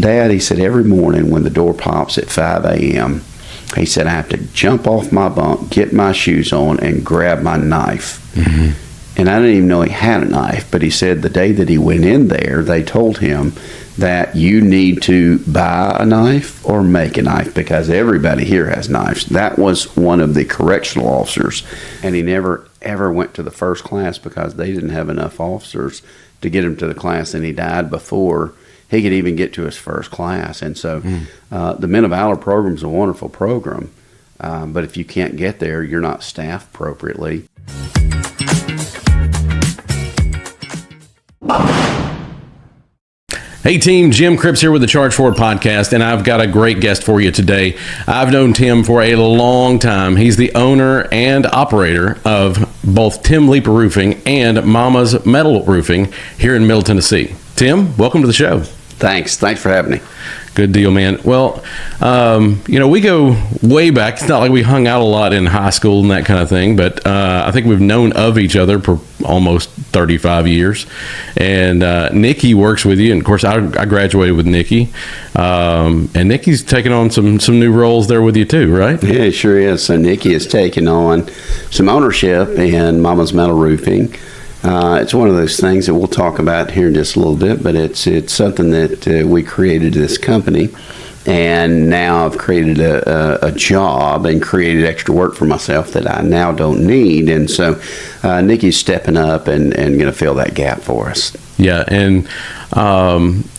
Dad, he said, every morning when the door pops at 5 a.m., he said, I have to jump off my bunk, get my shoes on, and grab my knife. And I didn't even know he had a knife, but he said the day that he went in there, they told him that you need to buy a knife or make a knife because everybody here has knives. That was one of the correctional officers, and he never ever went to the first class because they didn't have enough officers to get him to the class, and he died before he could even get to his first class. And so the Men of Valor program is a wonderful program, but if you can't get there, you're not staffed appropriately. Hey team, Jim Cripps here with the Charge Forward podcast, and I've got a great guest for you today. I've known Tim for a long time. He's the owner and operator of both Tim Leeper Roofing and Mama's Metal Roofing here in Middle Tennessee. Tim, welcome to the show. Thanks for having me. Good deal, man. Well, we go way back. It's not like we hung out a lot in high school and that kind of thing, but I think we've known of each other for almost 35 years. And Nikki works with you. And, of course, I graduated with Nikki. And Nikki's taking on some new roles there with you, too, right? Yeah, it sure is. So Nikki is taking on some ownership in Mama's Metal Roofing. It's one of those things that we'll talk about here in just a little bit, but it's something that we created this company, and now I've created a job and created extra work for myself that I now don't need, and so Nikki's stepping up and going to fill that gap for us. Yeah, and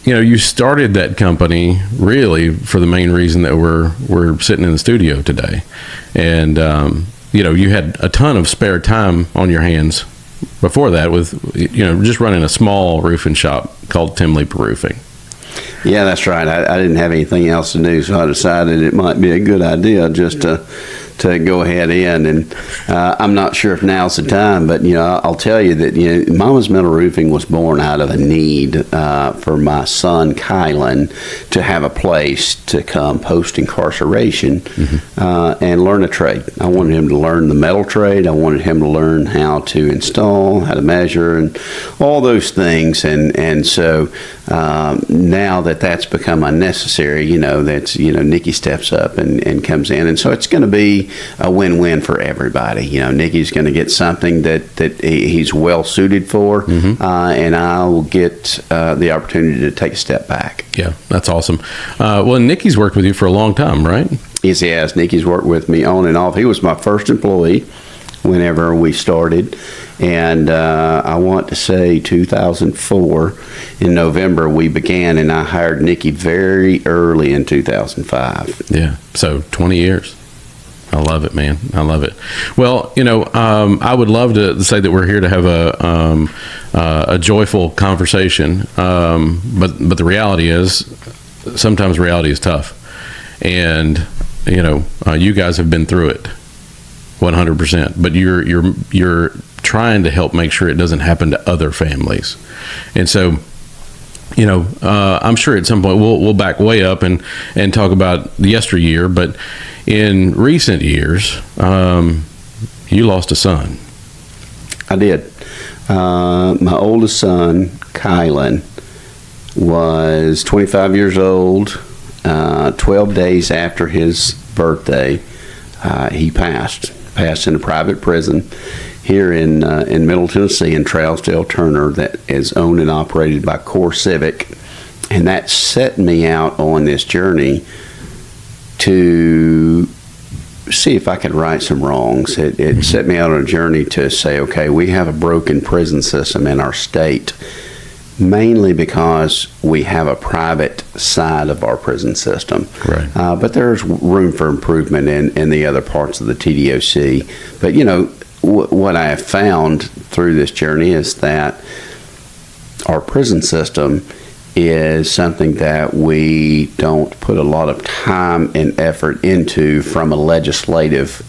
you started that company really for the main reason that we're sitting in the studio today, and you had a ton of spare time on your hands before that with just running a small roofing shop called Tim Leeper Roofing. Yeah, that's right. I didn't have anything else to do, so I decided it might be a good idea just to go ahead in, and I'm not sure if now's the time, but I'll tell you that Mama's Metal Roofing was born out of a need for my son Kylan to have a place to come post incarceration and learn a trade. I wanted him to learn the metal trade. I wanted him to learn how to install, how to measure, and all those things. And so now that that's become unnecessary, Nikki steps up and comes in, and so it's going to be a win-win for everybody. Nikki's going to get something that he's well suited for, and I'll get the opportunity to take a step back. Yeah, that's awesome. Well, Nikki's worked with you for a long time, right? Yes, he has. Nikki's worked with me on and off. He was my first employee whenever we started, and I want to say 2004 in November we began, and I hired Nikki very early in 2005. Yeah, so 20 years. I love it, man. I love it. Well, I would love to say that we're here to have a joyful conversation, but the reality is sometimes reality is tough, and you guys have been through it 100%, but you're trying to help make sure it doesn't happen to other families, and so I'm sure at some point we'll back way up and talk about the yesteryear, but in recent years, you lost a son. I did. My oldest son, Kylan, was 25 years old. 12 days after his birthday, he passed in a private prison here in Middle Tennessee in Trousdale Turner that is owned and operated by Core Civic, and that set me out on this journey to see if I could right some wrongs. It set me out on a journey to say, okay, we have a broken prison system in our state, mainly because we have a private side of our prison system. Right. But there's room for improvement in the other parts of the TDOC. But, what I have found through this journey is that our prison system is something that we don't put a lot of time and effort into from a legislative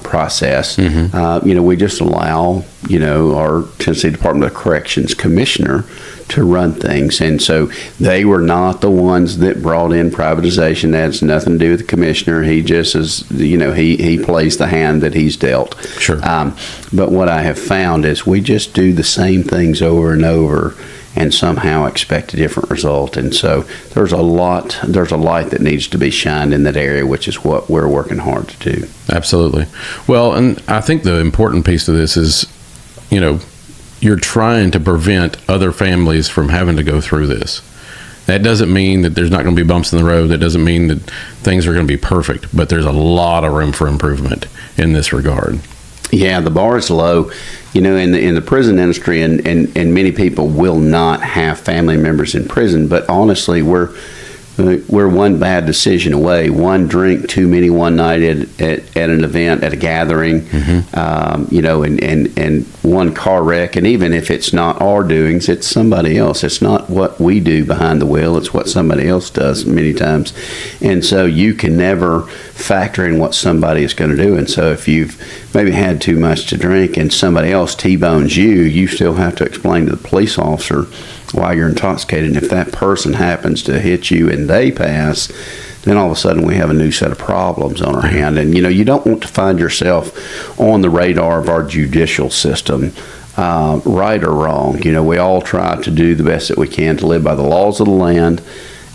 process. We just allow, our Tennessee Department of Corrections commissioner to run things. And so they were not the ones that brought in privatization. That has nothing to do with the commissioner. He just is, he plays the hand that he's dealt. Sure. But what I have found is we just do the same things over and over. and somehow expect a different result. And so there's a light that needs to be shined in that area, which is what we're working hard to do. Absolutely. Well, and I think the important piece of this is, you're trying to prevent other families from having to go through this. That doesn't mean that there's not going to be bumps in the road. That doesn't mean that things are going to be perfect, but there's a lot of room for improvement in this regard. Yeah, the bar is low. In the prison industry, and many people will not have family members in prison, but honestly, we're one bad decision away. One drink too many one night at an event, at a gathering, and one car wreck. And even if it's not our doings, it's somebody else. It's not what we do behind the wheel. It's what somebody else does many times. And so you can never factor in what somebody is going to do. And so if you've maybe had too much to drink and somebody else T-bones you still have to explain to the police officer why you're intoxicated. And if that person happens to hit you and they pass, then all of a sudden we have a new set of problems on our hand. And, you don't want to find yourself on the radar of our judicial system, right or wrong. We all try to do the best that we can to live by the laws of the land.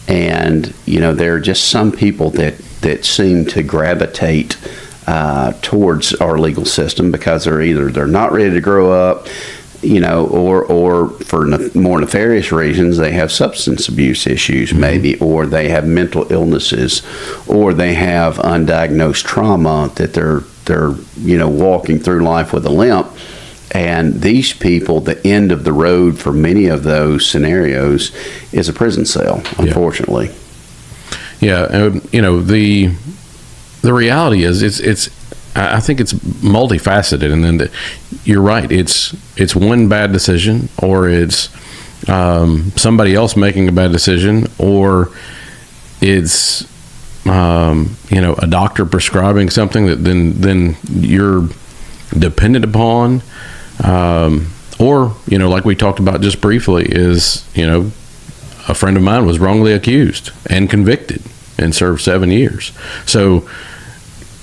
And, there are just some people that seem to gravitate towards our legal system because they're not ready to grow up, or for more nefarious reasons, they have substance abuse issues, maybe, or they have mental illnesses, or they have undiagnosed trauma that they're walking through life with a limp. And these people, the end of the road for many of those scenarios is a prison cell, unfortunately. Yeah, the reality is I think it's multifaceted, and then you're right. It's one bad decision, or it's somebody else making a bad decision, or it's a doctor prescribing something that then you're dependent upon, or like we talked about just briefly, is a friend of mine was wrongly accused and convicted and served 7 years. So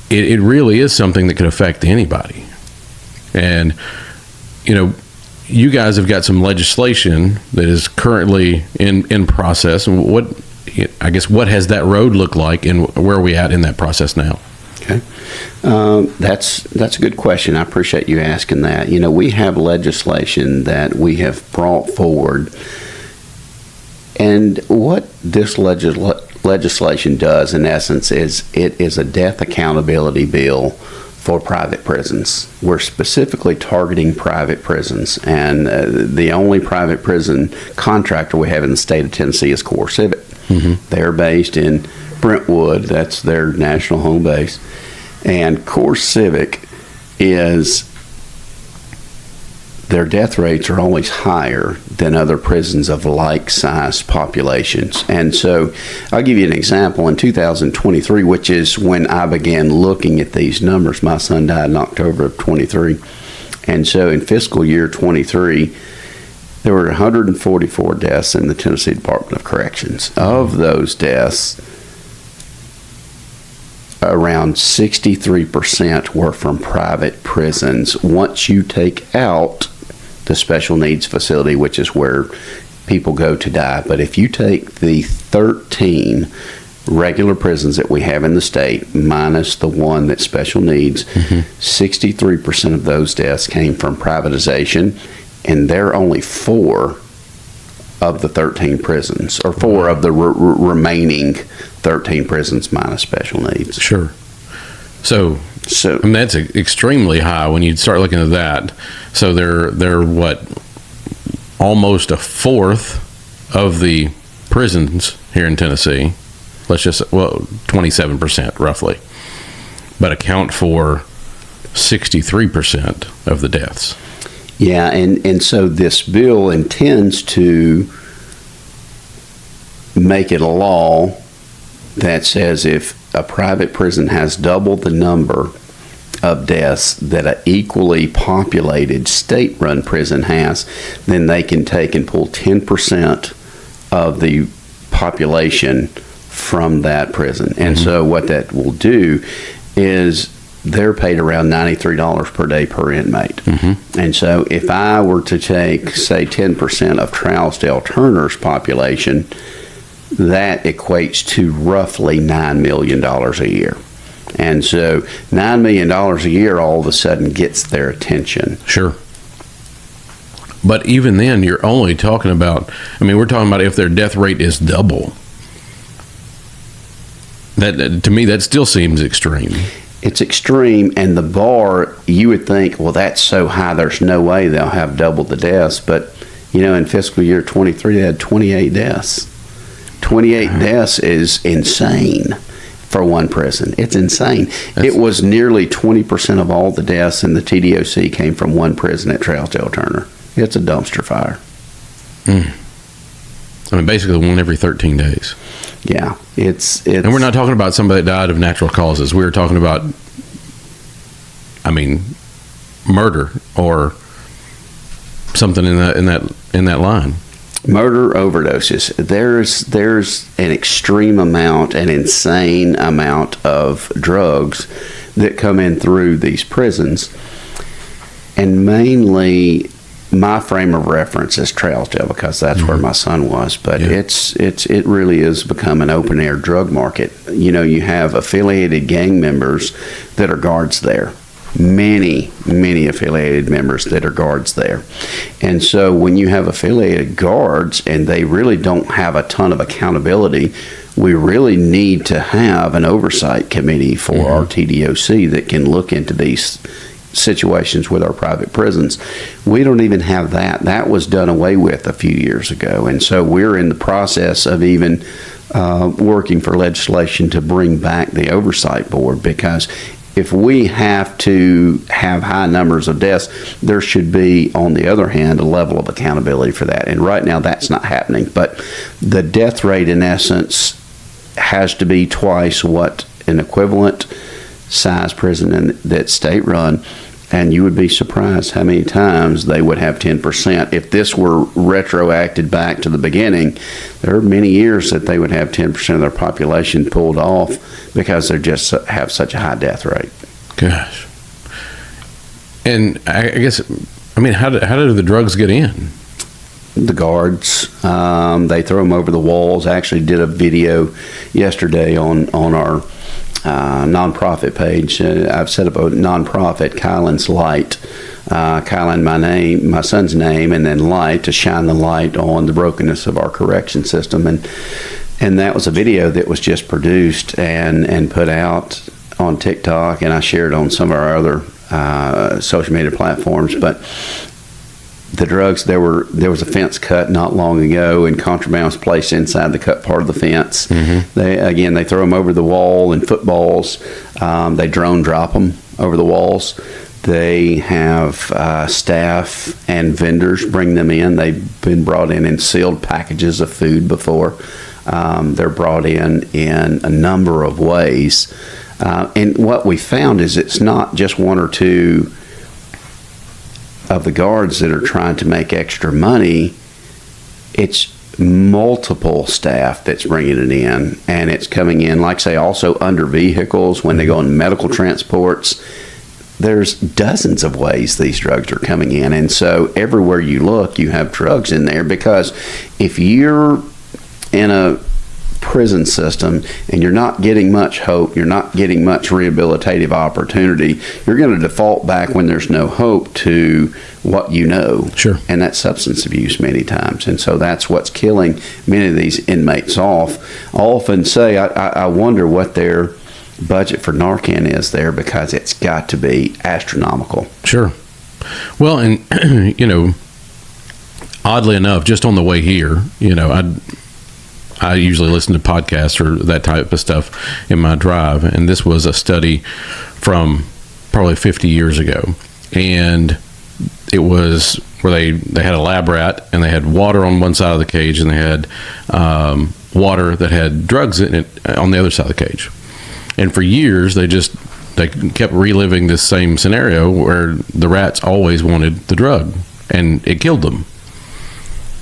it really is something that could affect anybody. And, you guys have got some legislation that is currently in process. And what has that road looked like, and where are we at in that process now? Okay. That's a good question. I appreciate you asking that. We have legislation that we have brought forward. And what this legislation does, in essence, is it is a death accountability bill for private prisons. We're specifically targeting private prisons, and the only private prison contractor we have in the state of Tennessee is CoreCivic. Mm-hmm. They're based in Brentwood. That's their national home base. And CoreCivic their death rates are always higher than other prisons of like-sized populations. And so I'll give you an example. In 2023, which is when I began looking at these numbers, my son died in October of 23. And so in fiscal year 23, there were 144 deaths in the Tennessee Department of Corrections. Of those deaths, around 63% were from private prisons. Once you take out the special needs facility, which is where people go to die. But if you take the 13 regular prisons that we have in the state, minus the one that's special needs, 63% of those deaths came from privatization, and there are only 4 of the 13 prisons, or 4 of the remaining 13 prisons minus special needs. Sure. So I mean, that's extremely high when you start looking at that. So they're what, almost a fourth of the prisons here in Tennessee. Let's just 27% roughly, but account for 63% of the deaths. Yeah, and so this bill intends to make it a law that says if a private prison has double the number of deaths that an equally populated state-run prison has, then they can take and pull 10% of the population from that prison. And so what that will do is they're paid around $93 per day per inmate. And so if I were to take, say, 10% of Trousdale Turner's population, that equates to roughly $9 million a year. And so $9 million a year all of a sudden gets their attention. Sure. But even then, you're only talking about, we're talking about if their death rate is double. That, to me, that still seems extreme. It's extreme, and the bar, you would think, well, that's so high, there's no way they'll have double the deaths. But, in fiscal year 23, they had 28 deaths. 28 deaths is insane for one prison. It's insane. It was nearly 20% of all the deaths in the TDOC came from one prison at Trousdale Turner. It's a dumpster fire. Basically one every 13 days. Yeah, it's and we're not talking about somebody that died of natural causes. We're talking about, murder or something in that line. Murder, overdoses. There's an extreme amount, an insane amount of drugs that come in through these prisons, and mainly my frame of reference is Trousdale because that's where my son was. But it really is become an open air drug market. You have affiliated gang members that are guards there. Many affiliated members that are guards there. And so when you have affiliated guards and they really don't have a ton of accountability, we really need to have an oversight committee for our TDOC that can look into these situations with our private prisons. We don't even have that. That was done away with a few years ago. And so we're in the process of even working for legislation to bring back the oversight board, because if we have to have high numbers of deaths, there should be, on the other hand, a level of accountability for that. And right now that's not happening. But the death rate, in essence, has to be twice what an equivalent size prison that's state run. And you would be surprised how many times they would have 10%. If this were retroacted back to the beginning, there are many years that they would have 10% of their population pulled off because they just have such a high death rate. Gosh. And I guess, how do the drugs get in? The guards, they throw them over the walls. I actually did a video yesterday on our nonprofit page. I've set up a nonprofit, Kylan's Light. Kylan, my son's name, and then Light, to shine the light on the brokenness of our correction system. And that was a video that was just produced and put out on TikTok, and I shared on some of our other social media platforms. But the drugs, there was a fence cut not long ago, and contraband was placed inside the cut part of the fence. They throw them over the wall in footballs. They drone drop them over the walls. They have staff and vendors bring them in. They've been brought in sealed packages of food before. They're brought in a number of ways. And what we found is it's not just one or two of the guards that are trying to make extra money. It's multiple staff that's bringing it in, and it's coming in, like say, also under vehicles when they go on medical transports. There's dozens of ways these drugs are coming in, and so everywhere you look, you have drugs in there, because if you're in a prison system and you're not getting much hope, you're not getting much rehabilitative opportunity, you're going to default back when there's no hope to what you know. Sure. And that's substance abuse many times. And so that's what's killing many of these inmates off. I often say, I wonder what their budget for Narcan is there, because it's got to be astronomical. Sure. Well, and, oddly enough, just on the way here, I usually listen to podcasts or that type of stuff in my drive, and this was a study from probably 50 years ago, and it was where they had a lab rat, and they had water on one side of the cage, and they had water that had drugs in it on the other side of the cage. And for years, they kept reliving this same scenario where the rats always wanted the drug, and it killed them.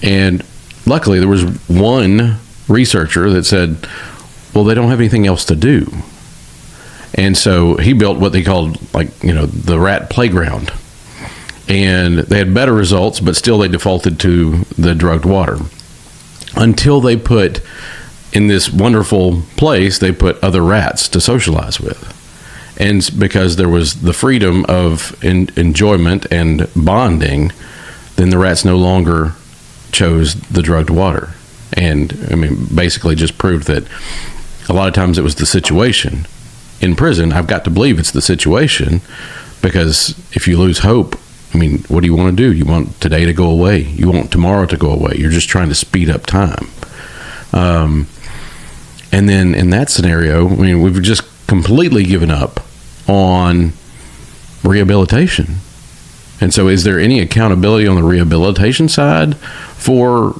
And luckily, there was one researcher that said, well, they don't have anything else to do. And so he built what they called the rat playground. And they had better results, but still they defaulted to the drugged water. Until they put, in this wonderful place, they put other rats to socialize with. And because there was the freedom of enjoyment and bonding, then the rats no longer chose the drugged water. And, basically just proved that a lot of times it was the situation. In prison, I've got to believe it's the situation, because if you lose hope, what do you want to do? You want today to go away. You want tomorrow to go away. You're just trying to speed up time. And then in that scenario, we've just completely given up on rehabilitation. And so is there any accountability on the rehabilitation side for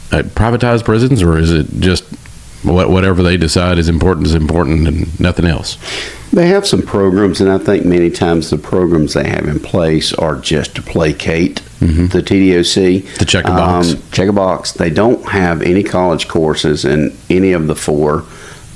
privatized prisons, or is it just whatever they decide is important and nothing else? They have some programs, and I think many times the programs they have in place are just to placate the TDOC. To check a box. Check a box. They don't have any college courses in any of the 4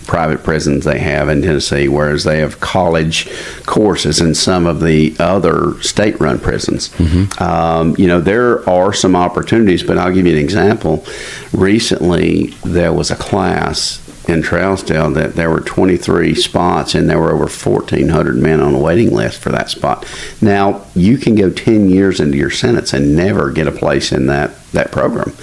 private prisons they have in Tennessee, whereas they have college courses in some of the other state-run prisons. There are some opportunities, but I'll give you an example. Recently, there was a class in Trousdale that there were 23 spots, and there were over 1,400 men on a waiting list for that spot. Now, you can go 10 years into your sentence and never get a place in that program.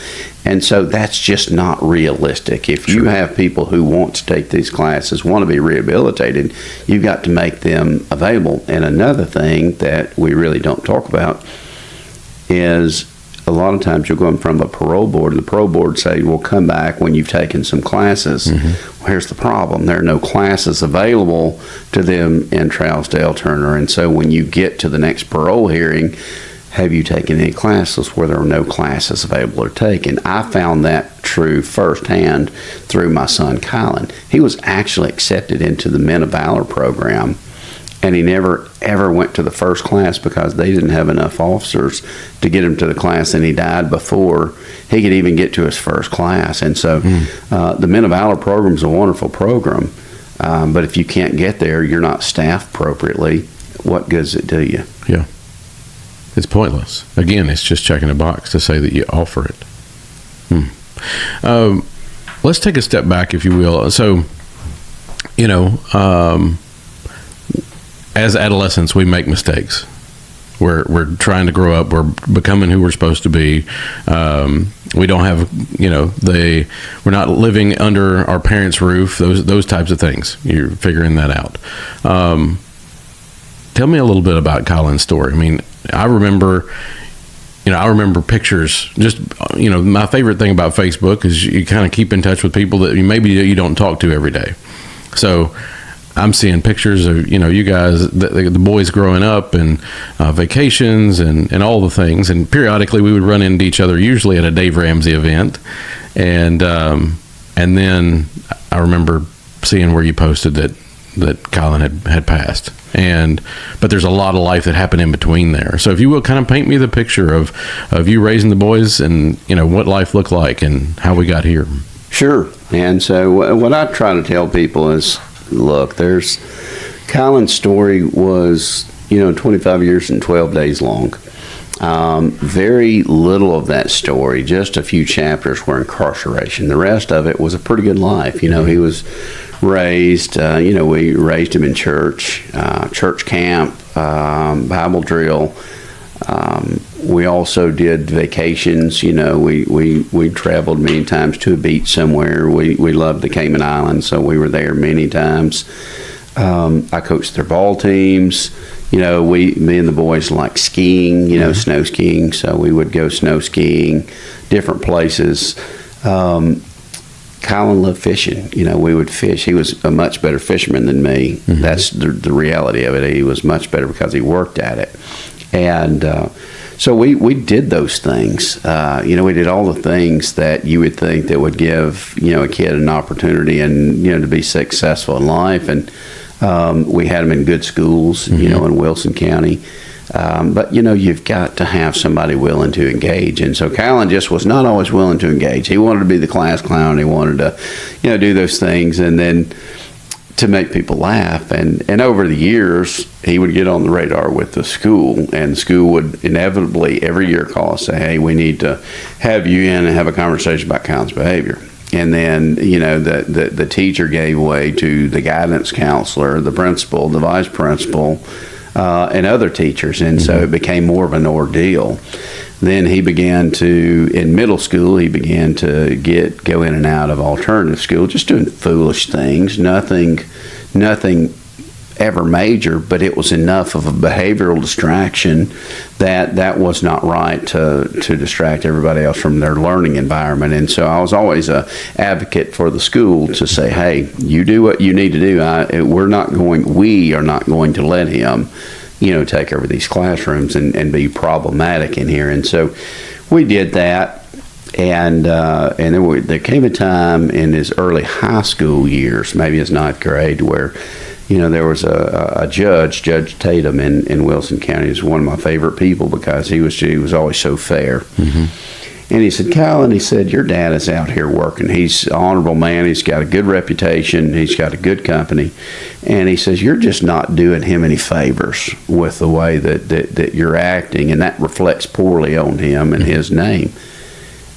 And so that's just not realistic. If you have people who want to take these classes, want to be rehabilitated, you've got to make them available. And another thing that we really don't talk about is a lot of times you're going from a parole board, and the parole board say, well, come back when you've taken some classes. Well, here's the problem. There are no classes available to them in Trousdale, Turner. And so when you get to the next parole hearing, have you taken any classes where there are no classes available to take? And I found that true firsthand through my son, Kylan. He was actually accepted into the Men of Valor program, and he never, ever went to the first class because they didn't have enough officers to get him to the class, and he died before he could even get to his first class. And so the Men of Valor program is a wonderful program, but if you can't get there, you're not staffed appropriately, what good does it do you? Yeah. It's pointless. Again, it's just checking a box to say that you offer it. Let's take a step back, if you will. So, as adolescents, we make mistakes. We're trying to grow up. We're becoming who we're supposed to be. We don't have, we're not living under our parents' roof. Those types of things. You're figuring that out. Tell me a little bit about Kylan's story. I remember pictures. Just, my favorite thing about Facebook is you kind of keep in touch with people that maybe you don't talk to every day. So I'm seeing pictures of, you guys, the boys growing up, and vacations and all the things. And periodically we would run into each other, usually at a Dave Ramsey event. And then I remember seeing where you posted that Kylan had passed. But there's a lot of life that happened in between there. So if you will, kind of paint me the picture of you raising the boys, and what life looked like and how we got here. Sure. And so what I try to tell people is, look, Kylan's story was 25 years and 12 days long. Very little of that story, just a few chapters, were incarceration. The rest of it was a pretty good life. He was raised, we raised him in church camp, Bible drill. We also did vacations. We traveled many times to a beach somewhere. We loved the Cayman Islands, so we were there many times. I coached their ball teams. Me and the boys like skiing, snow skiing, so we would go snow skiing, different places. Kylan loved fishing. We would fish. He was a much better fisherman than me. That's the reality of it. He was much better because he worked at it. And so we did those things. We did all the things that you would think that would give, a kid an opportunity and, to be successful in life. And we had them in good schools, in Wilson County. But, you've got to have somebody willing to engage. And so Kylan just was not always willing to engage. He wanted to be the class clown. He wanted to, do those things. And then to make people laugh. And over the years, he would get on the radar with the school, and the school would inevitably every year call us and say, hey, we need to have you in and have a conversation about Kylan's behavior. And then, the teacher gave way to the guidance counselor, the principal, the vice principal, and other teachers. And so it became more of an ordeal. Then he began to, in middle school, he began to go in and out of alternative school, just doing foolish things, nothing ever major, but it was enough of a behavioral distraction that was not right to distract everybody else from their learning environment. And so I was always a advocate for the school to say, hey, you do what you need to do. We are not going to let him take over these classrooms and be problematic in here. And so we did that. And then there came a time in his early high school years, maybe his ninth grade, where there was a Judge Tatum in Wilson County. He was one of my favorite people because he was always so fair. And he said, Kylan, he said, your dad is out here working. He's an honorable man. He's got a good reputation. He's got a good company. And he says, you're just not doing him any favors with the way that you're acting, and that reflects poorly on him and his name.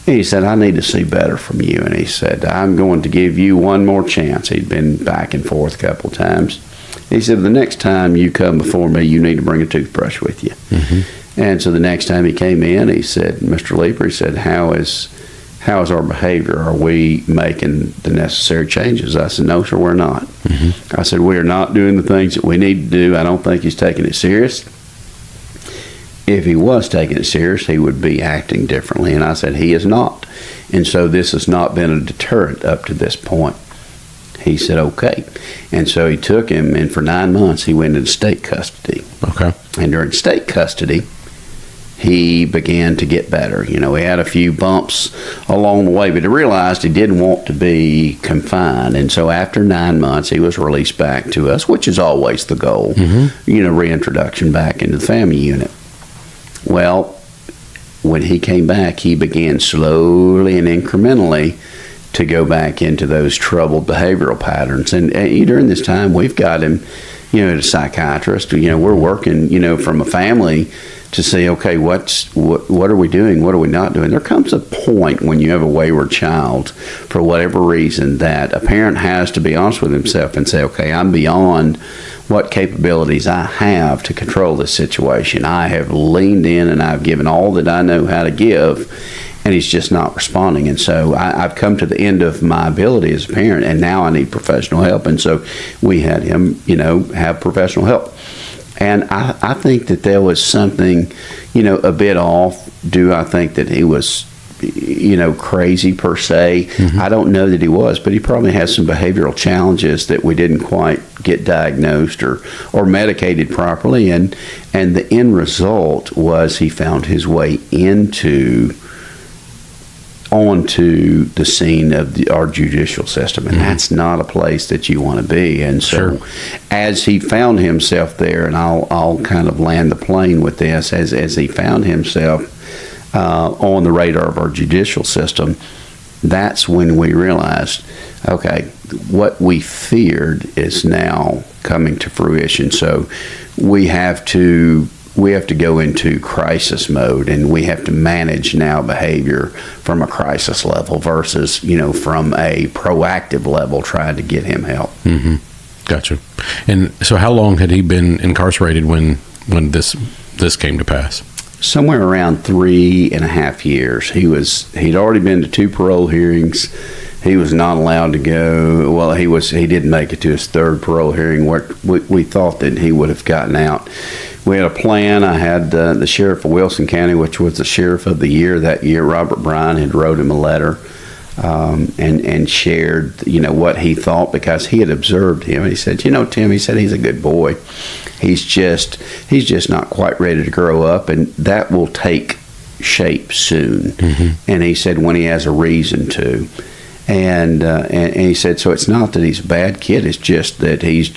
And he said, I need to see better from you. And he said, I'm going to give you one more chance. He'd been back and forth a couple of times. He said, the next time you come before me, you need to bring a toothbrush with you. And so the next time he came in, he said, Mr. Leeper, he said, how is our behavior? Are we making the necessary changes? I said, no, sir, we're not. I said, we are not doing the things that we need to do. I don't think he's taking it serious. If he was taking it serious, he would be acting differently. And I said, he is not. And so this has not been a deterrent up to this point. He said, okay. And so he took him, and for 9 months, he went into state custody. Okay. And during state custody, he began to get better. He had a few bumps along the way, but he realized he didn't want to be confined. And so after 9 months, he was released back to us, which is always the goal, reintroduction back into the family unit. Well, when he came back, he began slowly and incrementally to go back into those troubled behavioral patterns. And during this time, we've got him, at a psychiatrist. We're working, from a family to say, okay, what are we doing? What are we not doing? There comes a point when you have a wayward child, for whatever reason, that a parent has to be honest with himself and say, okay, I'm beyond what capabilities I have to control this situation. I have leaned in and I've given all that I know how to give, and he's just not responding. And so I've come to the end of my ability as a parent, and now I need professional help. And so we had him, have professional help. And I think that there was something, a bit off. Do I think that he was, crazy per se? I don't know that he was, but he probably has some behavioral challenges that we didn't quite get diagnosed or medicated properly. And the end result was he found his way onto the scene of our judicial system, and that's not a place that you want to be. And so as he found himself there, and I'll kind of land the plane with this, as he found himself on the radar of our judicial system, that's when we realized, okay, what we feared is now coming to fruition. So we have to go into crisis mode, and we have to manage now behavior from a crisis level versus, from a proactive level, trying to get him help. Gotcha. And so how long had he been incarcerated when this came to pass? Somewhere around 3.5 years. He'd already been to 2 parole hearings. He was not allowed to go. Well, he didn't make it to his 3rd parole hearing, where we thought that he would have gotten out. We had a plan. I had the sheriff of Wilson County, which was the sheriff of the year that year, Robert Bryan, had wrote him a letter and shared, what he thought, because he had observed him. He said, Tim, he said, he's a good boy. He's just not quite ready to grow up, and that will take shape soon. And he said, when he has a reason to. And he said, so it's not that he's a bad kid. It's just that he's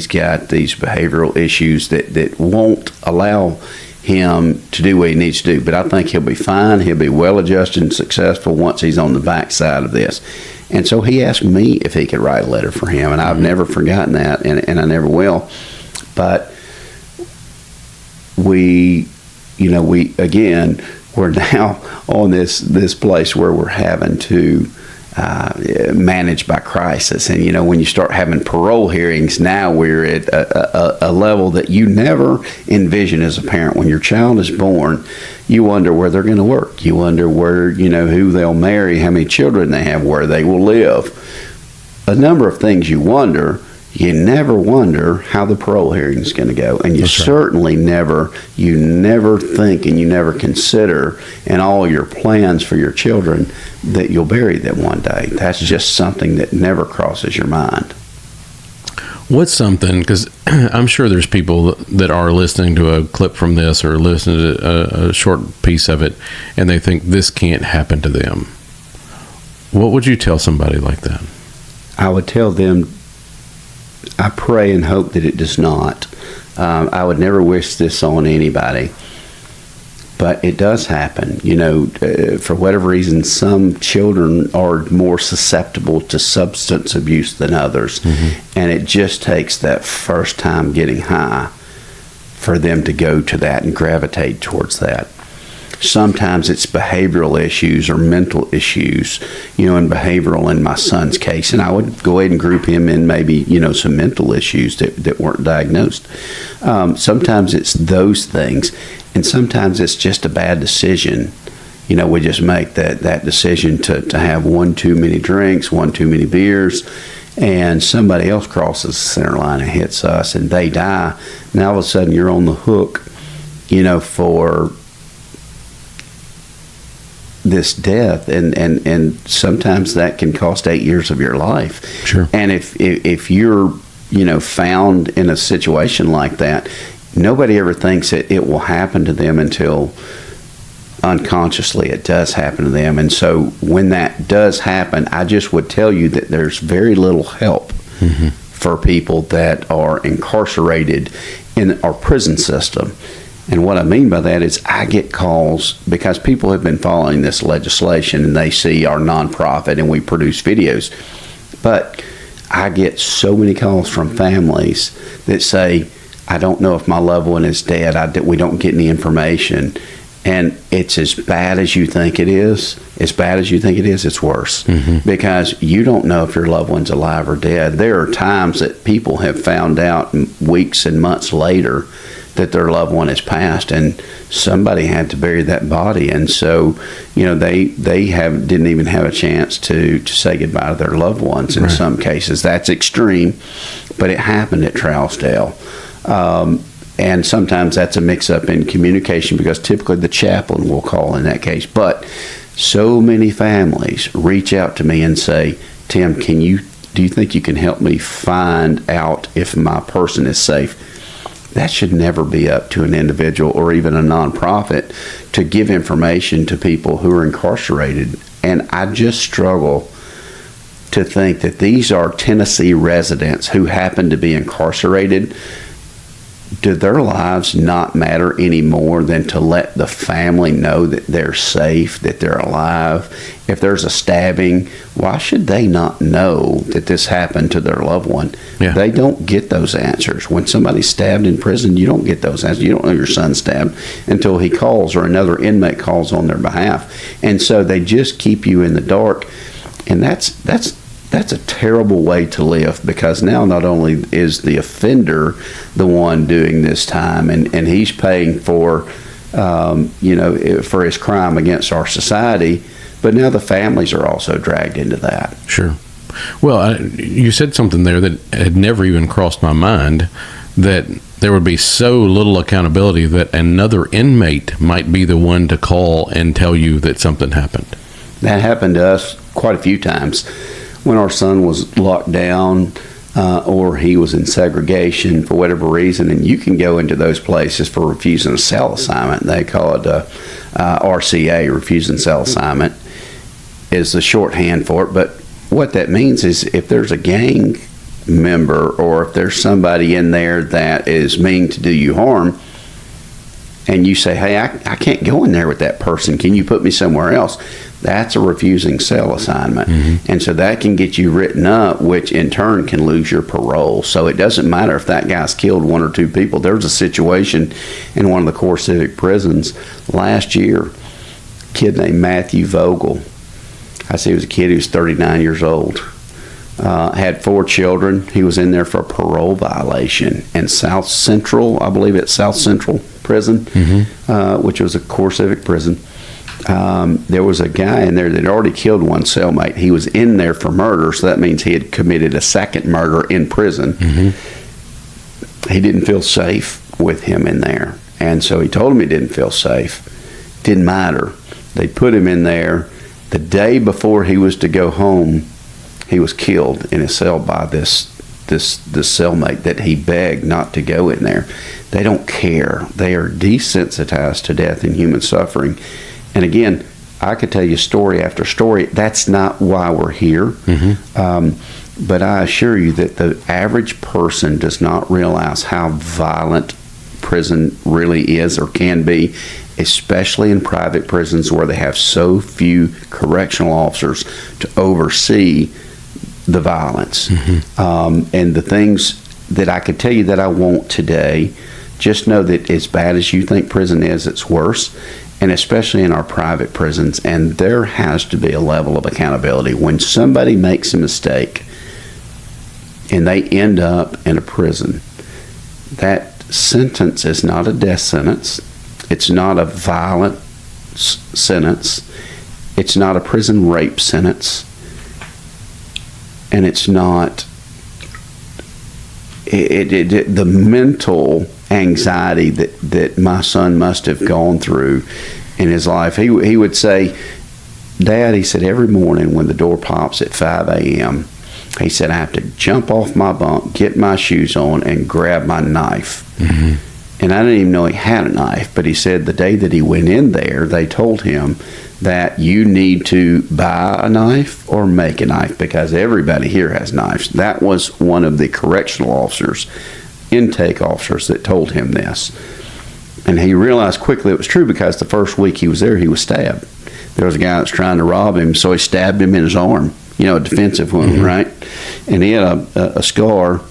got these behavioral issues that won't allow him to do what he needs to do. But I think he'll be fine. He'll be well adjusted and successful once he's on the backside of this. And so he asked me if he could write a letter for him, and I've never forgotten that, and I never will. But we're now on this place where we're having to manage by crisis. And, when you start having parole hearings, now we're at a level that you never envision as a parent. When your child is born, you wonder where they're going to work. You wonder where, who they'll marry, how many children they have, where they will live. A number of things you wonder. You never wonder how the parole hearing is going to go, and you certainly never think and you never consider in all your plans for your children that you'll bury them one day. That's just something that never crosses your mind. What's something, because I'm sure there's people that are listening to a clip from this or listening to a short piece of it, and they think this can't happen to them. What would you tell somebody like that? I would tell them, I pray and hope that it does not. I would never wish this on anybody, but it does happen. For whatever reason, some children are more susceptible to substance abuse than others, and it just takes that first time getting high for them to go to that and gravitate towards that. Sometimes it's behavioral issues or mental issues, in behavioral in my son's case. And I would go ahead and group him in maybe, some mental issues that weren't diagnosed. Sometimes it's those things. And sometimes it's just a bad decision. We just make that decision to have one too many drinks, one too many beers, and somebody else crosses the center line and hits us and they die. Now all of a sudden you're on the hook, for this death, and sometimes that can cost 8 years of your life. Sure. And if you're found in a situation like that, nobody ever thinks that it will happen to them until unconsciously it does happen to them. And so when that does happen, I just would tell you that there's very little help for people that are incarcerated in our prison system. And what I mean by that is I get calls because people have been following this legislation and they see our nonprofit and we produce videos. But I get so many calls from families that say, I don't know if my loved one is dead. We don't get any information. And it's as bad as you think it is. As bad as you think it is, it's worse. Because you don't know if your loved one's alive or dead. There are times that people have found out weeks and months later that their loved one has passed, and somebody had to bury that body, and so they didn't even have a chance to say goodbye to their loved ones. In some cases, that's extreme, but it happened at Trousdale, and sometimes that's a mix-up in communication because typically the chaplain will call in that case. But so many families reach out to me and say, "Tim, do you think you can help me find out if my person is safe?" That should never be up to an individual or even a nonprofit to give information to people who are incarcerated. And I just struggle to think that these are Tennessee residents who happen to be incarcerated. Do their lives not matter any more than to let the family know that they're safe, that they're alive? If there's a stabbing, why should they not know that this happened to their loved one? Yeah. They don't get those answers. When somebody's stabbed in prison, you don't get those answers. You don't know your son's stabbed until he calls or another inmate calls on their behalf. And so they just keep you in the dark. And that's a terrible way to live, because now not only is the offender the one doing this time and he's paying for for his crime against our society, but now the families are also dragged into that. Sure. Well, you said something there that had never even crossed my mind, that there would be so little accountability that another inmate might be the one to call and tell you that something happened. That happened to us quite a few times. When our son was locked down or he was in segregation for whatever reason, and you can go into those places for refusing a cell assignment. They call it RCA, refusing cell assignment, is the shorthand for it. But what that means is if there's a gang member or if there's somebody in there that is meaning to do you harm, and you say, hey, I can't go in there with that person. Can you put me somewhere else? That's a refusing cell assignment. And so that can get you written up, which in turn can lose your parole. So it doesn't matter if that guy's killed 1 or 2 people. There was a situation in one of the core civic prisons last year, a kid named Matthew Vogel. I say he was a kid, he was 39 years old. Had 4 children. He was in there for a parole violation in South Central, I believe it's South Central Prison, which was a core civic prison. There was a guy in there that had already killed 1 cellmate. He was in there for murder, so that means he had committed a second murder in prison. He didn't feel safe with him in there, and so he told him he didn't feel safe. Didn't matter. They put him in there. The day before he was to go home, he was killed in his cell by this cellmate that he begged not to go in there. They don't care. They are desensitized to death and human suffering. And again, I could tell you story after story. That's not why we're here. But I assure you that the average person does not realize how violent prison really is or can be, especially in private prisons where they have so few correctional officers to oversee the violence. And the things that I could tell you that I won't today, just know that as bad as you think prison is, it's worse, and especially in our private prisons. And there has to be a level of accountability. When somebody makes a mistake and they end up in a prison, that sentence is not a death sentence. It's not a violent sentence. It's not a prison rape sentence. And it's not the mental anxiety that my son must have gone through in his life. He would say, Dad, he said, every morning when the door pops at 5 a.m., he said, I have to jump off my bunk, get my shoes on, and grab my knife. And I didn't even know he had a knife, but he said the day that he went in there, they told him that you need to buy a knife or make a knife because everybody here has knives. That was one of the correctional officers, intake officers, that told him this. And he realized quickly it was true because the first week he was there, he was stabbed. There was a guy that was trying to rob him, so he stabbed him in his arm, a defensive wound, right? And he had a scar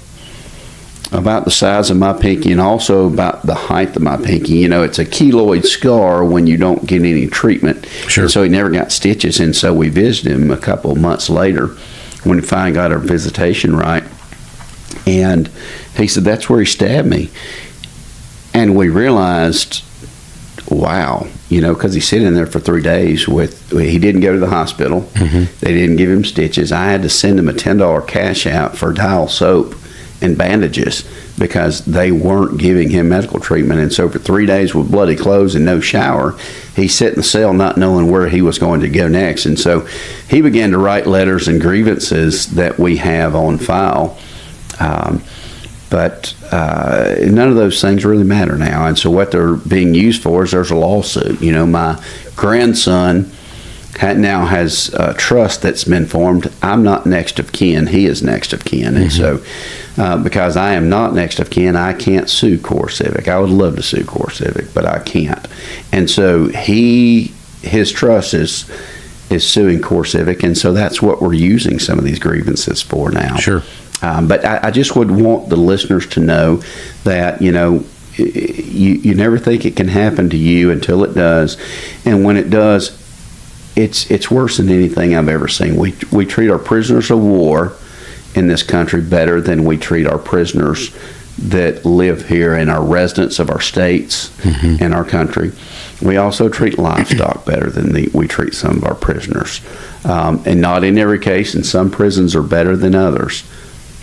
about the size of my pinky and also about the height of my pinky. It's a keloid scar when you don't get any treatment. Sure. And so he never got stitches, and so we visited him a couple of months later when he finally got our visitation right. And he said, that's where he stabbed me. And we realized, wow, because he's sitting there for 3 days he didn't go to the hospital. They didn't give him stitches. I had to send him a $10 cash out for Dial soap and bandages because they weren't giving him medical treatment. And so for 3 days with bloody clothes and no shower, he sat in the cell not knowing where he was going to go next. And so he began to write letters and grievances that we have on file. But none of those things really matter now. And so what they're being used for is there's a lawsuit. My grandson now has a trust that's been formed. I'm not next of kin. He is next of kin. And so because I am not next of kin, I can't sue Core Civic. I would love to sue Core Civic, but I can't. And so his trust is suing Core Civic. And so that's what we're using some of these grievances for now. Sure. But I just would want the listeners to know that, you never think it can happen to you until it does. And when it does, it's worse than anything I've ever seen. We treat our prisoners of war in this country better than we treat our prisoners that live here and are residents of our states and our country. We also treat livestock better than we treat some of our prisoners. And not in every case, and some prisons are better than others.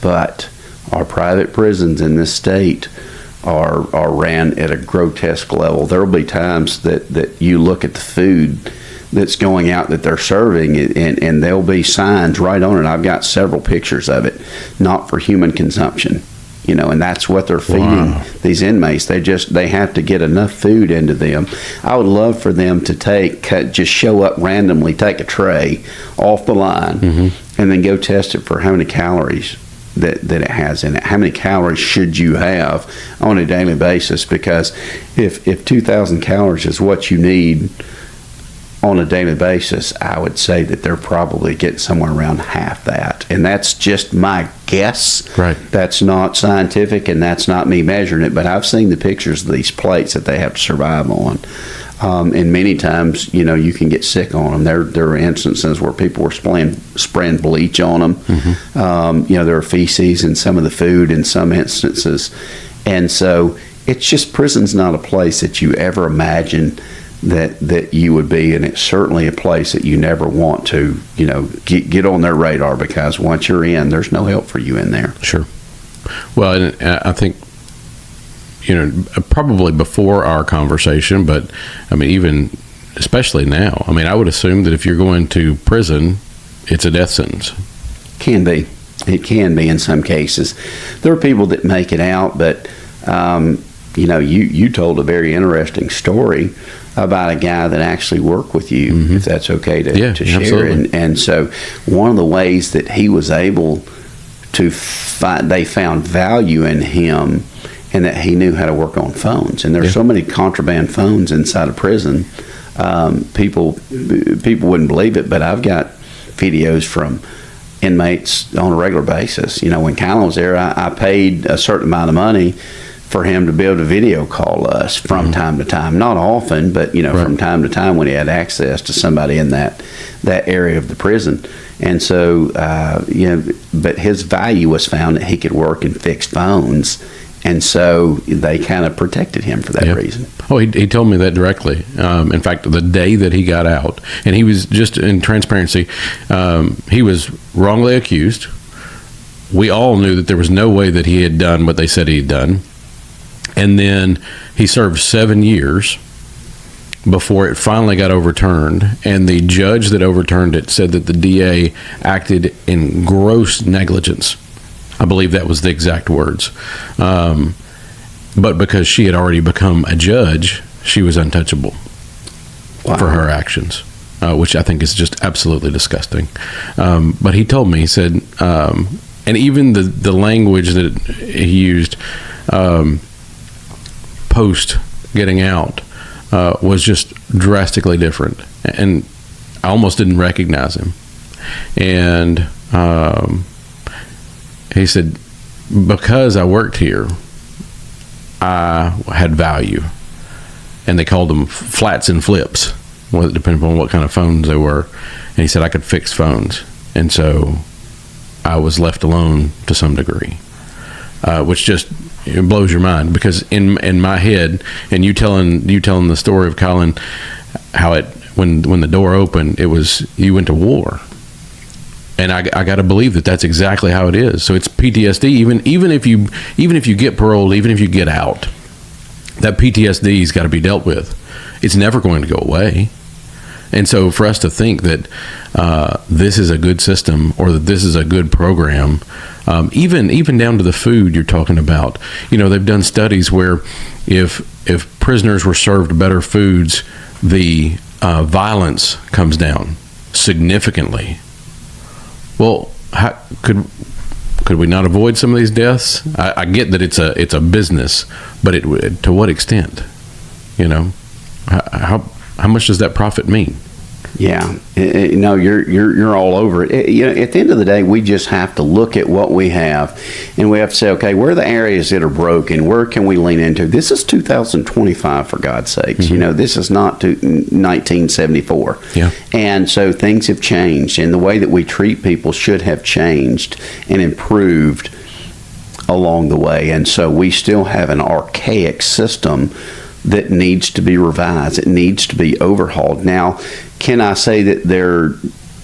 But our private prisons in this state are ran at a grotesque level. There will be times that you look at the food that's going out that they're serving, and there'll be signs right on it. I've got several pictures of it, not for human consumption, and that's what they're feeding these inmates. They have to get enough food into them. I would love for them to just show up randomly, take a tray off the line, and then go test it for how many calories that it has in it. How many calories should you have on a daily basis? Because if 2,000 calories is what you need on a daily basis, I would say that they're probably getting somewhere around half that. And that's just my guess. Right. That's not scientific, and that's not me measuring it, but I've seen the pictures of these plates that they have to survive on. And many times, you can get sick on them. There are instances where people were spraying bleach on them. Mm-hmm. There are feces in some of the food in some instances. And so it's just, prison's not a place that you ever imagine that you would be, and it's certainly a place that you never want to, get on their radar, because once you're in, there's no help for you in there. Sure. Well, and I think, probably before our conversation, but I mean, even especially now, I mean, I would assume that if you're going to prison, it's a death sentence. Can be. It can be in some cases. There are people that make it out, but, you told a very interesting story about a guy that actually worked with you, mm-hmm. if that's okay to share. Absolutely. And so one of the ways that he was able to they found value in him, and that he knew how to work on phones. And there's so many contraband phones inside a prison. People wouldn't believe it, but I've got videos from inmates on a regular basis. When Kylan was there, I paid a certain amount of money for him to be able to video call us from mm-hmm. time to time. Not often, but right. From time to time when he had access to somebody in that area of the prison. And so, but his value was found that he could work and fix phones. And so they kind of protected him for that reason. Oh, he told me that directly. In fact, the day that he got out, and he was, just in transparency, he was wrongly accused. We all knew that there was no way that he had done what they said he had done. And then he served 7 years before it finally got overturned. And the judge that overturned it said that the DA acted in gross negligence. I believe that was the exact words. But because she had already become a judge, she was untouchable for her actions, which I think is just absolutely disgusting. But he told me, he said, and even the language that he used post getting out was just drastically different. And I almost didn't recognize him. And he said, because I worked here, I had value. And they called them flats and flips, depending on what kind of phones they were. And he said I could fix phones. And so I was left alone to some degree, which just blows your mind. Because in my head, and you telling the story of Kylan, how when the door opened, it was, you went to war. And I got to believe that that's exactly how it is. So it's PTSD. Even if you get paroled, even if you get out, that PTSD's got to be dealt with. It's never going to go away. And so for us to think that this is a good system, or that this is a good program, even down to the food you're talking about, they've done studies where if prisoners were served better foods, the violence comes down significantly. Well, how could we not avoid some of these deaths? I get that it's a business, but to what extent? How much does that profit mean? Yeah, you're all over it. At the end of the day, we just have to look at what we have, and we have to say, okay, where are the areas that are broken? Where can we lean into? This is 2025, for God's sakes. Mm-hmm. This is not 1974. Yeah. And so things have changed, and the way that we treat people should have changed and improved along the way. And so we still have an archaic system that needs to be revised. It needs to be overhauled. Now, can I say that there are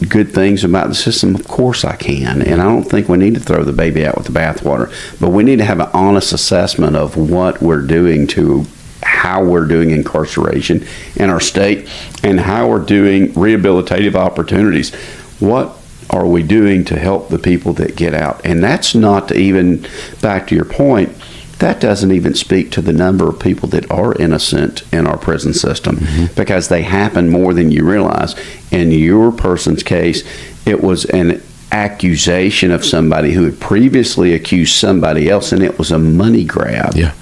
good things about the system? Of course I can. And I don't think we need to throw the baby out with the bathwater. But we need to have an honest assessment of what we're doing to how we're doing incarceration in our state and how we're doing rehabilitative opportunities. What are we doing to help the people that get out? And that's not to even, back to your point, that doesn't even speak to the number of people that are innocent in our prison system, mm-hmm. because they happen more than you realize. In your person's case, it was an accusation of somebody who had previously accused somebody else, and it was a money grab. Yeah.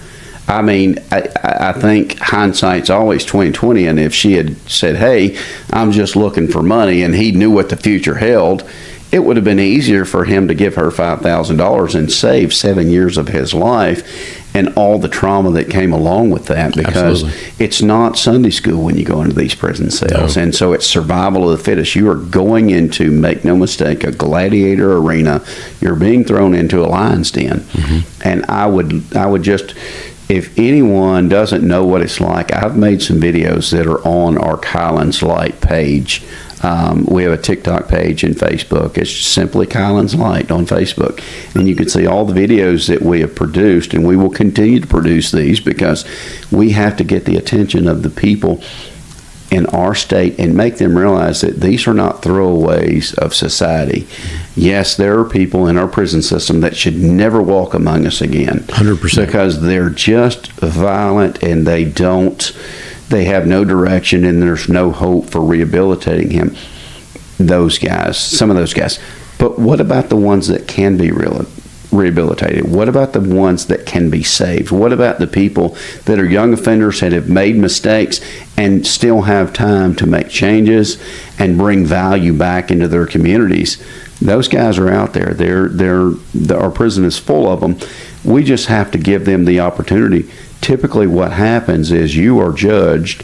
I mean, I think hindsight's always 20/20, and if she had said, "Hey, I'm just looking for money," and he knew what the future held, it would have been easier for him to give her $5,000 and save 7 years of his life and all the trauma that came along with that, because Absolutely. it's not Sunday school when you go into these prison cells. No. And so it's survival of the fittest. You are going into, make no mistake, a gladiator arena. You're being thrown into a lion's den. And I would just, if anyone doesn't know what it's like, I've made some videos that are on our Kylan's Light page. We have a TikTok page and Facebook. It's simply Kylan's Light on Facebook. And you can see all the videos that we have produced, and we will continue to produce these because we have to get the attention of the people in our state and make them realize that these are not throwaways of society. Yes, there are people in our prison system that should never walk among us again. 100%. Because they're just violent, and they have no direction, and there's no hope for rehabilitating him. Those guys, some of those guys. But what about the ones that can be rehabilitated? What about the ones that can be saved? What about the people that are young offenders that have made mistakes and still have time to make changes and bring value back into their communities? Those guys are out there. Our prison is full of them. We just have to give them the opportunity. Typically what happens is you are judged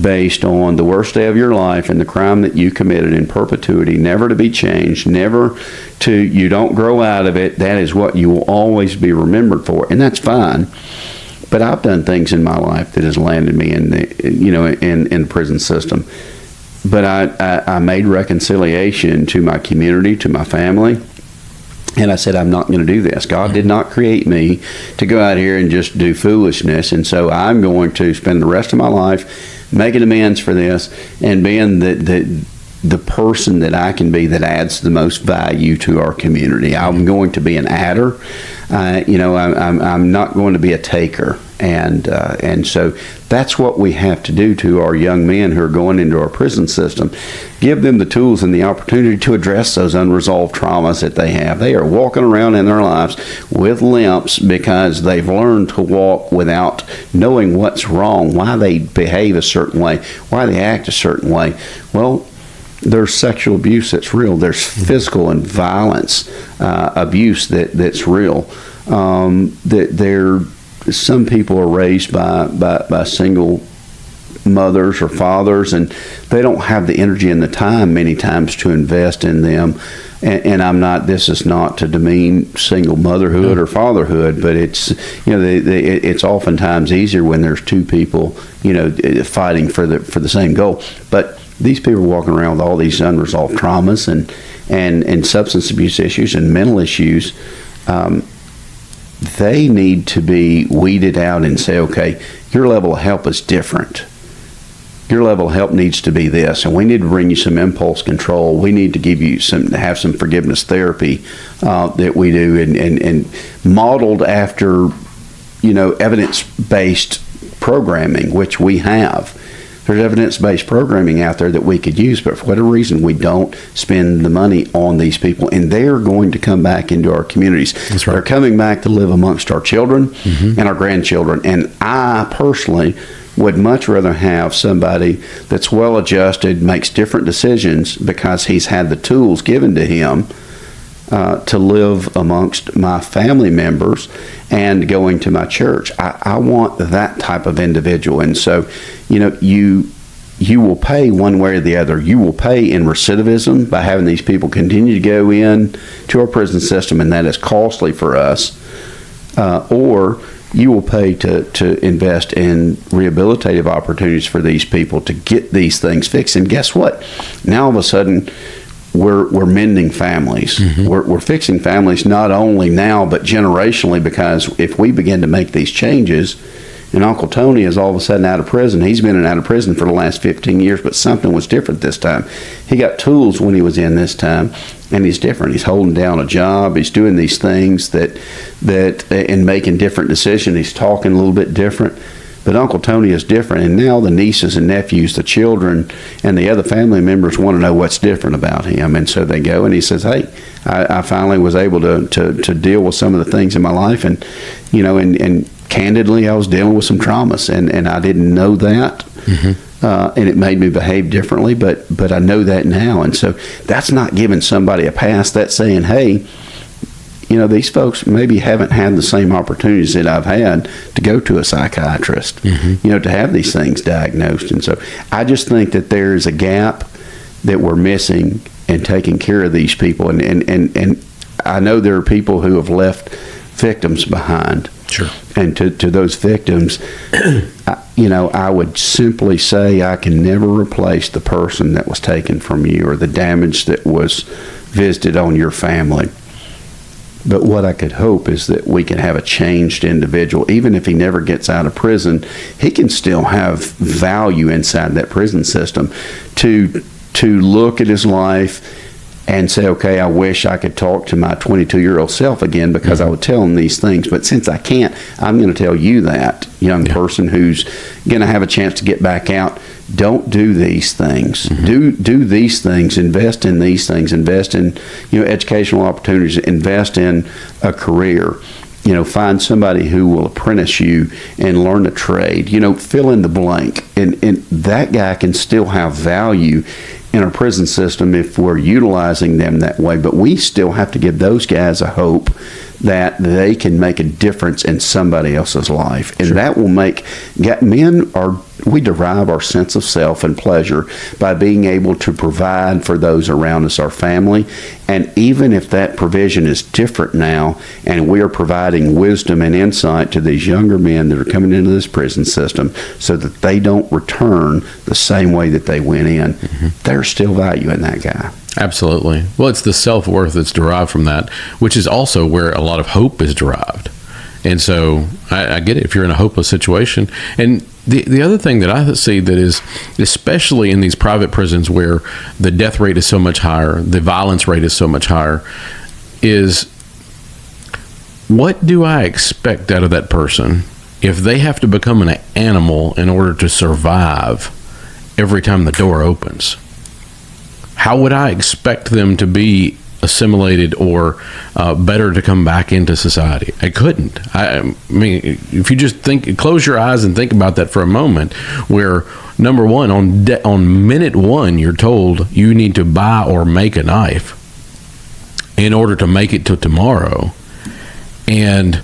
based on the worst day of your life and the crime that you committed in perpetuity, never to be changed, you don't grow out of it. That is what you will always be remembered for, and that's fine. But I've done things in my life that has landed me in the prison system. But I made reconciliation to my community, to my family. And I said, I'm not going to do this. God did not create me to go out here and just do foolishness. And so I'm going to spend the rest of my life making amends for this and being the person that I can be that adds the most value to our community. I'm going to be an adder. I'm not going to be a taker. And so that's what we have to do to our young men who are going into our prison system. Give them the tools and the opportunity to address those unresolved traumas that they have. They are walking around in their lives with limps because they've learned to walk without knowing what's wrong, why they behave a certain way, why they act a certain way. Well, there's sexual abuse that's real. There's physical and violence abuse that's real. Some people are raised by single mothers or fathers, and they don't have the energy and the time many times to invest in them. And this is not to demean single motherhood or fatherhood, but it's it's oftentimes easier when there's two people fighting for the same goal. But these people are walking around with all these unresolved traumas and substance abuse issues and mental issues. They need to be weeded out and say, okay, your level of help is different. Your level of help needs to be this, and we need to bring you some impulse control. We need to give you have some forgiveness therapy that we do, and modeled after evidence-based programming, which we have. There's evidence-based programming out there that we could use, but for whatever reason, we don't spend the money on these people, and they're going to come back into our communities. That's right. They're coming back to live amongst our children and our grandchildren, and I personally would much rather have somebody that's well-adjusted, makes different decisions because he's had the tools given to him to live amongst my family members and going to my church. I want that type of individual. And so, you will pay one way or the other. You will pay in recidivism by having these people continue to go in to our prison system, and that is costly for us. Or you will pay to invest in rehabilitative opportunities for these people to get these things fixed. And guess what? Now all of a sudden, we're mending families. Mm-hmm. We're fixing families not only now but generationally, because if we begin to make these changes, and Uncle Tony is all of a sudden out of prison. He's been out of prison for the last 15 years, but something was different this time. He got tools when he was in this time, and he's different. He's holding down a job. He's doing these things that and making different decisions. He's talking a little bit different. But Uncle Tony is different, and now the nieces and nephews, the children, and the other family members want to know what's different about him. And so they go, and he says, hey, I finally was able to deal with some of the things in my life, and, and candidly, I was dealing with some traumas, and I didn't know that. And it made me behave differently, but I know that now. And so that's not giving somebody a pass. That's saying, hey, these folks maybe haven't had the same opportunities that I've had to go to a psychiatrist, to have these things diagnosed. And so I just think that there is a gap that we're missing in taking care of these people. And I know there are people who have left victims behind. Sure. And to those victims, I would simply say I can never replace the person that was taken from you or the damage that was visited on your family. But what I could hope is that we can have a changed individual. Even if he never gets out of prison, he can still have value inside that prison system to look at his life and say, okay, I wish I could talk to my 22-year-old self again because I would tell him these things. But since I can't, I'm going to tell you that, young person who's going to have a chance to get back out, don't do these things. Do these things. Invest in these things. Invest in, educational opportunities. Invest in a career. Find somebody who will apprentice you and learn a trade. Fill in the blank. And that guy can still have value in our prison system if we're utilizing them that way. But we still have to give those guys a hope that they can make a difference in somebody else's life. And that will make we derive our sense of self and pleasure by being able to provide for those around us, our family. And even if that provision is different now, and we are providing wisdom and insight to these younger men that are coming into this prison system so that they don't return the same way that they went in, there's still value in that guy. Absolutely. Well, it's the self-worth that's derived from that, which is also where a lot of hope is derived. And so I get it if you're in a hopeless situation. And the other thing that I see that is, especially in these private prisons where the death rate is so much higher, the violence rate is so much higher, is what do I expect out of that person if they have to become an animal in order to survive every time the door opens? How would I expect them to be assimilated or better to come back into society? I couldn't. I mean, if you just close your eyes and think about that for a moment, where number one, on minute one, you're told you need to buy or make a knife in order to make it to tomorrow. And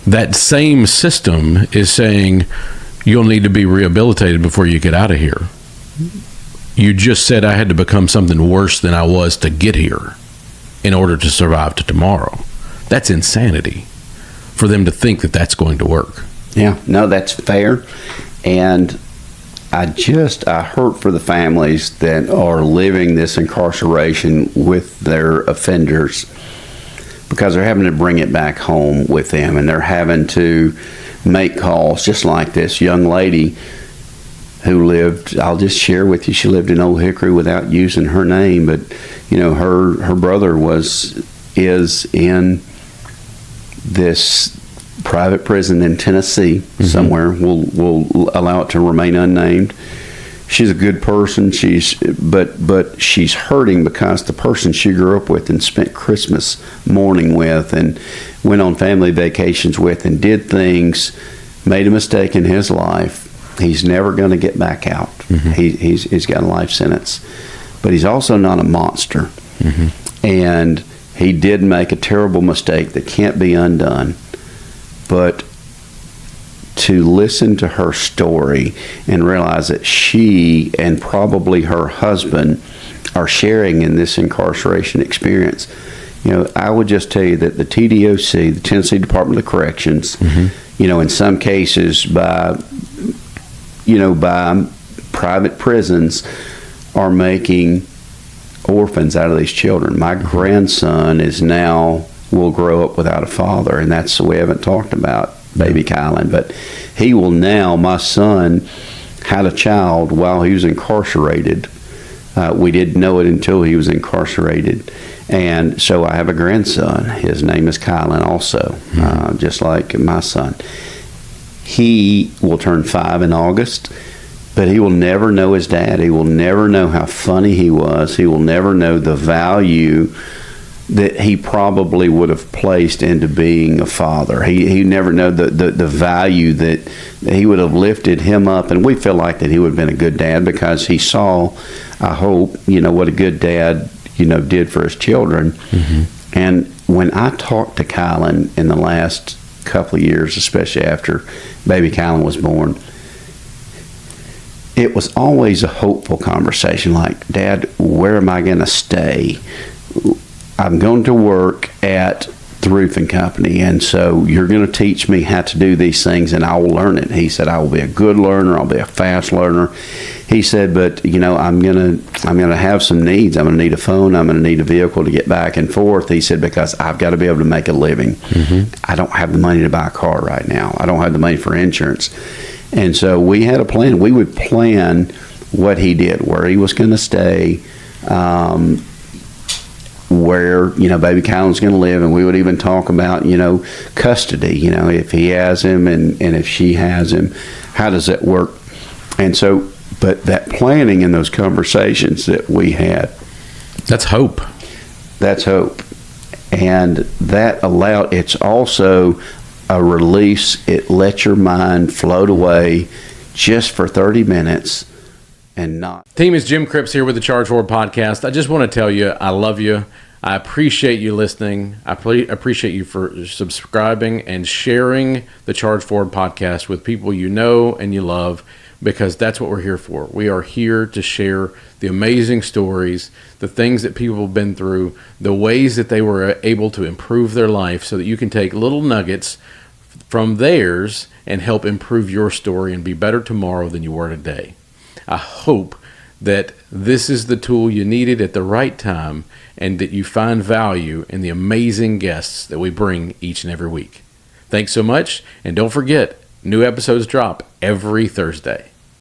that same system is saying you'll need to be rehabilitated before you get out of here. You just said I had to become something worse than I was to get here in order to survive to tomorrow. That's insanity for them to think that that's going to work. Yeah, no, that's fair. And I hurt for the families that are living this incarceration with their offenders, because they're having to bring it back home with them, and they're having to make calls, just like this young lady who lived, I'll just share with you, she lived in Old Hickory without using her name, but her brother is in this private prison in Tennessee somewhere. We'll allow it to remain unnamed. She's a good person. But she's hurting because the person she grew up with and spent Christmas morning with and went on family vacations with and did things, made a mistake in his life. He's never going to get back out. He's got a life sentence. But he's also not a monster. And he did make a terrible mistake that can't be undone. But to listen to her story and realize that she and probably her husband are sharing in this incarceration experience, I would just tell you that the TDOC, the Tennessee Department of Corrections, in some cases by private prisons, are making orphans out of these children. My grandson will grow up without a father, and that's, we haven't talked about baby Kylan, but he will now, my son had a child while he was incarcerated. We didn't know it until he was incarcerated. And so I have a grandson. His name is Kylan also, just like my son. He will turn 5 in August, but he will never know his dad. He will never know how funny he was. He will never know the value that he probably would have placed into being a father. He never know the value that he would have lifted him up. And we feel like that he would have been a good dad because he saw, I hope, what a good dad, did for his children. Mm-hmm. And when I talked to Kylan in the last couple of years, especially after baby Kylan was born, it was always a hopeful conversation like, Dad, where am I going to stay? I'm going to work at the roofing company, and so you're going to teach me how to do these things, and I will learn it. He said, I will be a good learner. I'll be a fast learner. He said, but I'm going to have some needs. I'm going to need a phone. I'm going to need a vehicle to get back and forth. He said, because I've got to be able to make a living. Mm-hmm. I don't have the money to buy a car right now. I don't have the money for insurance. And so we had a plan. We would plan what he did, where he was going to stay, where baby Kylan's going to live, and we would even talk about custody, if he has him and if she has him, how does that work? And so, but that planning and those conversations that we had, that's hope. And that allowed, it's also a release. It lets your mind float away just for 30 minutes and not. Team, is Jim Cripps here with the Charge Forward podcast. I just want to tell you, I love you. I appreciate you listening. I appreciate you for subscribing and sharing the Charge Forward podcast with people you know and you love, because that's what we're here for. We are here to share the amazing stories, the things that people have been through, the ways that they were able to improve their life, so that you can take little nuggets from theirs and help improve your story and be better tomorrow than you were today. I hope that this is the tool you needed at the right time, and that you find value in the amazing guests that we bring each and every week. Thanks so much, and don't forget, new episodes drop every Thursday.